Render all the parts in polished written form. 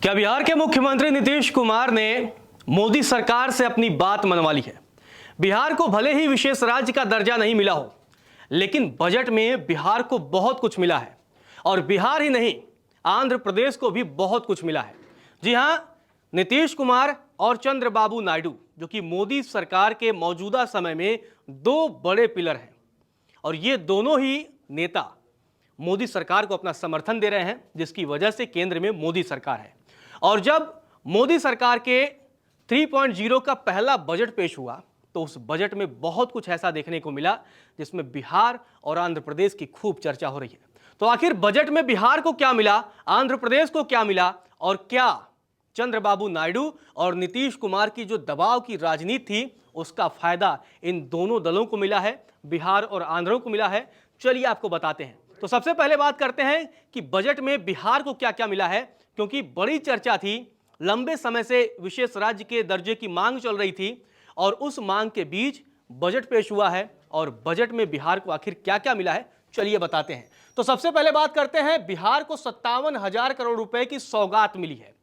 क्या बिहार के मुख्यमंत्री नीतीश कुमार ने मोदी सरकार से अपनी बात मनवा ली है? बिहार को भले ही विशेष राज्य का दर्जा नहीं मिला हो, लेकिन बजट में बिहार को बहुत कुछ मिला है। और बिहार ही नहीं, आंध्र प्रदेश को भी बहुत कुछ मिला है। जी हां, नीतीश कुमार और चंद्रबाबू नायडू, जो कि मोदी सरकार के मौजूदा समय में दो बड़े पिलर हैं, और ये दोनों ही नेता मोदी सरकार को अपना समर्थन दे रहे हैं, जिसकी वजह से केंद्र में मोदी सरकार है। और जब मोदी सरकार के 3.0 का पहला बजट पेश हुआ, तो उस बजट में बहुत कुछ ऐसा देखने को मिला जिसमें बिहार और आंध्र प्रदेश की खूब चर्चा हो रही है। तो आखिर बजट में बिहार को क्या मिला, आंध्र प्रदेश को क्या मिला, और क्या चंद्रबाबू नायडू और नीतीश कुमार की जो दबाव की राजनीति थी उसका फायदा इन दोनों दलों को मिला है, बिहार और आंध्र को मिला है? चलिए आपको बताते हैं। तो सबसे पहले बात करते हैं कि बजट में बिहार को क्या क्या मिला है, क्योंकि बड़ी चर्चा थी, लंबे समय से विशेष राज्य के दर्जे की मांग चल रही थी, और उस मांग के बीच बजट पेश हुआ है। और बजट में बिहार को आखिर क्या क्या मिला है, चलिए बताते हैं। तो सबसे पहले बात करते हैं, बिहार को 57,000 करोड़ रुपए की सौगात मिली है।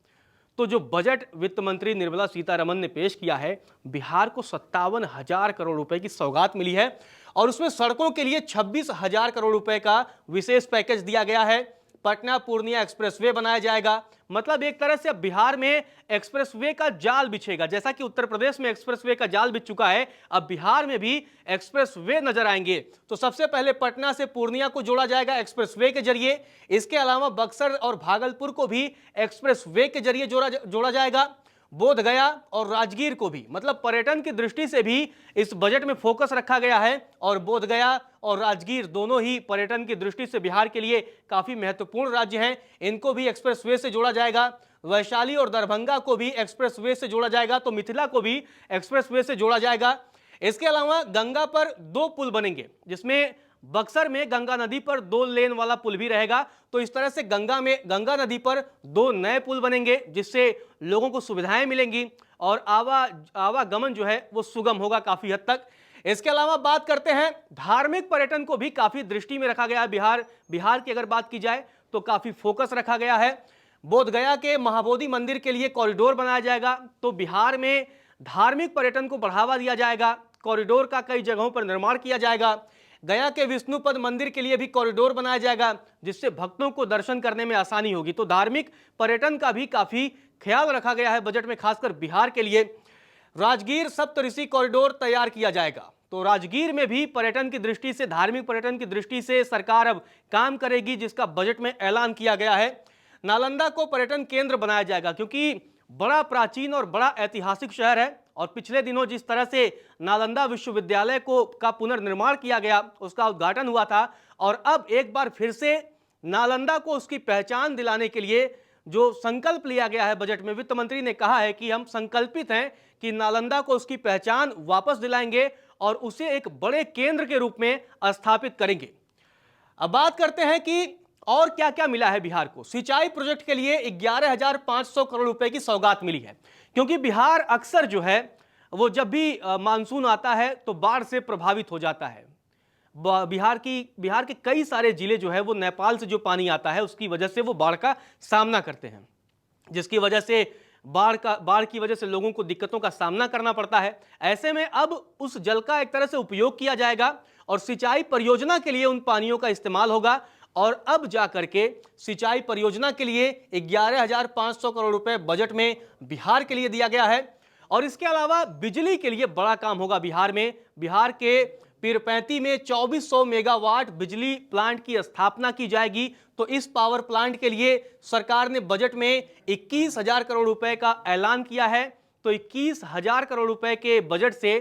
तो जो बजट वित्त मंत्री निर्मला सीतारमण ने पेश किया है, बिहार को 57,000 करोड़ रुपए की सौगात मिली है, और उसमें सड़कों के लिए 26,000 करोड़ रुपए का विशेष पैकेज दिया गया है। पटना पूर्णिया एक्सप्रेसवे बनाया जाएगा। मतलब एक तरह से अब बिहार में एक्सप्रेसवे का जाल बिछेगा। जैसा कि उत्तर प्रदेश में एक्सप्रेसवे का जाल बिछ चुका है, अब बिहार में भी एक्सप्रेसवे नजर आएंगे। तो सबसे पहले पटना से पूर्णिया को जोड़ा जाएगा एक्सप्रेसवे के जरिए। इसके अलावा बक्सर और भागलपुर को भी एक्सप्रेसवे के जरिए जोड़ा जाएगा। बोधगया और राजगीर को भी, मतलब पर्यटन की दृष्टि से भी इस बजट में फोकस रखा गया है। और बोधगया और राजगीर दोनों ही पर्यटन की दृष्टि से बिहार के लिए काफी महत्वपूर्ण राज्य हैं, इनको भी एक्सप्रेसवे से जोड़ा जाएगा। वैशाली और दरभंगा को भी एक्सप्रेसवे से जोड़ा जाएगा, तो मिथिला को भी एक्सप्रेसवे से जोड़ा जाएगा। इसके अलावा गंगा पर 2 पुल बनेंगे, जिसमें बक्सर में गंगा नदी पर 2 लेन वाला पुल भी रहेगा। तो इस तरह से गंगा नदी पर 2 नए पुल बनेंगे, जिससे लोगों को सुविधाएं मिलेंगी और आवागमन जो है वो सुगम होगा काफी हद तक। इसके अलावा बात करते हैं, धार्मिक पर्यटन को भी काफी दृष्टि में रखा गया है। बिहार की अगर बात की जाए तो काफी फोकस रखा गया है। बोधगया के महाबोधि मंदिर के लिए कॉरिडोर बनाया जाएगा, तो बिहार में धार्मिक पर्यटन को बढ़ावा दिया जाएगा। कॉरिडोर का कई जगहों पर निर्माण किया जाएगा। गया के विष्णुपद मंदिर के लिए भी कॉरिडोर बनाया जाएगा, जिससे भक्तों को दर्शन करने में आसानी होगी। तो धार्मिक पर्यटन का भी काफी ख्याल रखा गया है बजट में, खासकर बिहार के लिए। राजगीर सप्तऋषि कॉरिडोर तैयार किया जाएगा, तो राजगीर में भी पर्यटन की दृष्टि से, धार्मिक पर्यटन की दृष्टि से सरकार अब काम करेगी, जिसका बजट में ऐलान किया गया है। नालंदा को पर्यटन केंद्र बनाया जाएगा, क्योंकि बड़ा प्राचीन और बड़ा ऐतिहासिक शहर है, और पिछले दिनों जिस तरह से नालंदा विश्वविद्यालय का पुनर्निर्माण किया गया, उसका उद्घाटन हुआ था, और अब एक बार फिर से नालंदा को उसकी पहचान दिलाने के लिए जो संकल्प लिया गया है बजट में, वित्त मंत्री ने कहा है कि हम संकल्पित हैं कि नालंदा को उसकी पहचान वापस दिलाएंगे और उसे एक बड़े केंद्र के रूप में स्थापित करेंगे। अब बात करते हैं कि और क्या क्या मिला है बिहार को। सिंचाई प्रोजेक्ट के लिए 11,500 करोड़ रुपए की सौगात मिली है, क्योंकि बिहार अक्सर जो है वो जब भी मानसून आता है तो बाढ़ से प्रभावित हो जाता है। बिहार के कई सारे जिले जो है वो नेपाल से जो पानी आता है उसकी वजह से वो बाढ़ का सामना करते हैं, जिसकी वजह से बाढ़ की वजह से लोगों को दिक्कतों का सामना करना पड़ता है। ऐसे में अब उस जल का एक तरह से उपयोग किया जाएगा और सिंचाई परियोजना के लिए उन पानियों का इस्तेमाल होगा। और अब जाकर के सिंचाई परियोजना के लिए 11,500 करोड़ रुपए बजट में बिहार के लिए दिया गया है। और इसके अलावा बिजली के लिए बड़ा काम होगा बिहार में। बिहार के पीरपैंती में 2400 मेगावाट बिजली प्लांट की स्थापना की जाएगी। तो इस पावर प्लांट के लिए सरकार ने बजट में 21,000 करोड़ रुपए का ऐलान किया है। तो 21,000 करोड़ रुपए के बजट से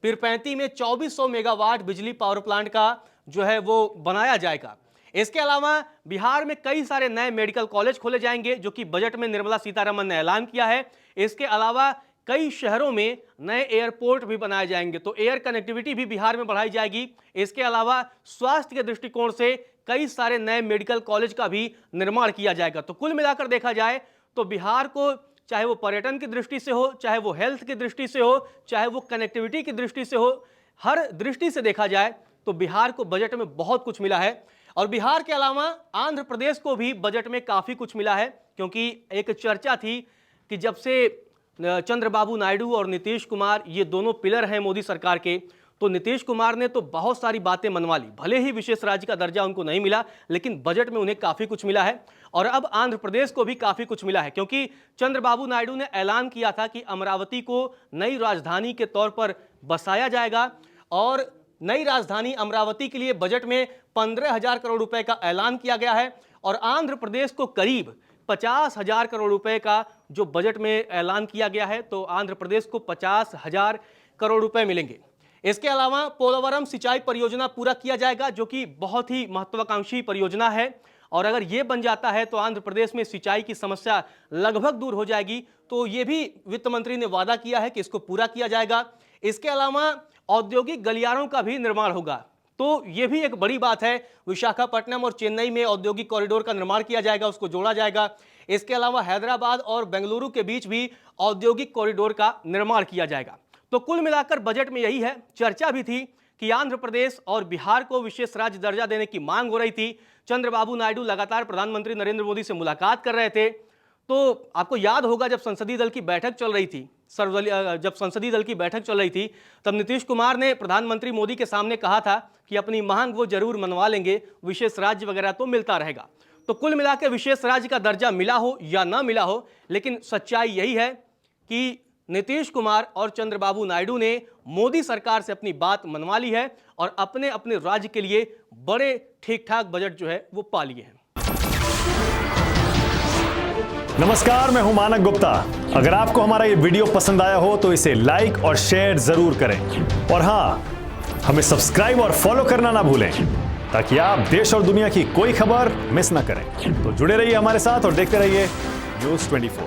पीरपैंती में 2400 मेगावाट बिजली पावर प्लांट का जो है वो बनाया जाएगा। इसके अलावा बिहार में कई सारे नए मेडिकल कॉलेज खोले जाएंगे, जो कि बजट में निर्मला सीतारमण ने ऐलान किया है। इसके अलावा कई शहरों में नए एयरपोर्ट भी बनाए जाएंगे, तो एयर कनेक्टिविटी भी बिहार में बढ़ाई जाएगी। इसके अलावा स्वास्थ्य के दृष्टिकोण से कई सारे नए मेडिकल कॉलेज का भी निर्माण किया जाएगा। तो कुल मिलाकर देखा जाए तो बिहार को, चाहे वो पर्यटन की दृष्टि से हो, चाहे वो हेल्थ की दृष्टि से हो, चाहे वो कनेक्टिविटी की दृष्टि से हो, हर दृष्टि से देखा जाए तो बिहार को बजट में बहुत कुछ मिला है। और बिहार के अलावा आंध्र प्रदेश को भी बजट में काफी कुछ मिला है, क्योंकि एक चर्चा थी कि जब से चंद्रबाबू नायडू और नीतीश कुमार ये दोनों पिलर हैं मोदी सरकार के, तो नीतीश कुमार ने तो बहुत सारी बातें मनवा ली। भले ही विशेष राज्य का दर्जा उनको नहीं मिला, लेकिन बजट में उन्हें काफ़ी कुछ मिला है। और अब आंध्र प्रदेश को भी काफ़ी कुछ मिला है, क्योंकि चंद्रबाबू नायडू ने ऐलान किया था कि अमरावती को नई राजधानी के तौर पर बसाया जाएगा। और नई राजधानी अमरावती के लिए बजट में 15,000 करोड़ रुपए का ऐलान किया गया है। और आंध्र प्रदेश को करीब 50,000 करोड़ रुपए का जो बजट में ऐलान किया गया है, तो आंध्र प्रदेश को 50,000 करोड़ रुपए मिलेंगे। इसके अलावा पोलवरम सिंचाई परियोजना पूरा किया जाएगा, जो कि बहुत ही महत्वाकांक्षी परियोजना है। और अगर ये बन जाता है तो आंध्र प्रदेश में सिंचाई की समस्या लगभग दूर हो जाएगी। तो ये भी वित्त मंत्री ने वादा किया है कि इसको पूरा किया जाएगा। इसके अलावा औद्योगिक गलियारों का भी निर्माण होगा, तो ये भी एक बड़ी बात है। विशाखापट्टनम और चेन्नई में औद्योगिक कॉरिडोर का निर्माण किया जाएगा, उसको जोड़ा जाएगा। इसके अलावा हैदराबाद और बेंगलुरु के बीच भी औद्योगिक कॉरिडोर का निर्माण किया जाएगा। तो कुल मिलाकर बजट में यही है। चर्चा भी थी कि आंध्र प्रदेश और बिहार को विशेष राज्य दर्जा देने की मांग हो रही थी। चंद्रबाबू नायडू लगातार प्रधानमंत्री नरेंद्र मोदी से मुलाकात कर रहे थे। तो आपको याद होगा जब संसदीय दल की बैठक चल रही थी, तब नीतीश कुमार ने प्रधानमंत्री मोदी के सामने कहा था कि अपनी मांग वो जरूर मनवा लेंगे, विशेष राज्य वगैरह तो मिलता रहेगा। तो कुल मिलाकर विशेष राज्य का दर्जा मिला हो या ना मिला हो, लेकिन सच्चाई यही है कि नीतीश कुमार और चंद्रबाबू नायडू ने मोदी सरकार से अपनी बात मनवा ली है और अपने अपने राज्य के लिए बड़े ठीक ठाक बजट जो है वो पा लिए हैं। नमस्कार, मैं हूं मानक गुप्ता। अगर आपको हमारा ये वीडियो पसंद आया हो तो इसे लाइक और शेयर जरूर करें। और हां, हमें सब्सक्राइब और फॉलो करना ना भूलें, ताकि आप देश और दुनिया की कोई खबर मिस ना करें। तो जुड़े रहिए हमारे साथ और देखते रहिए News 24।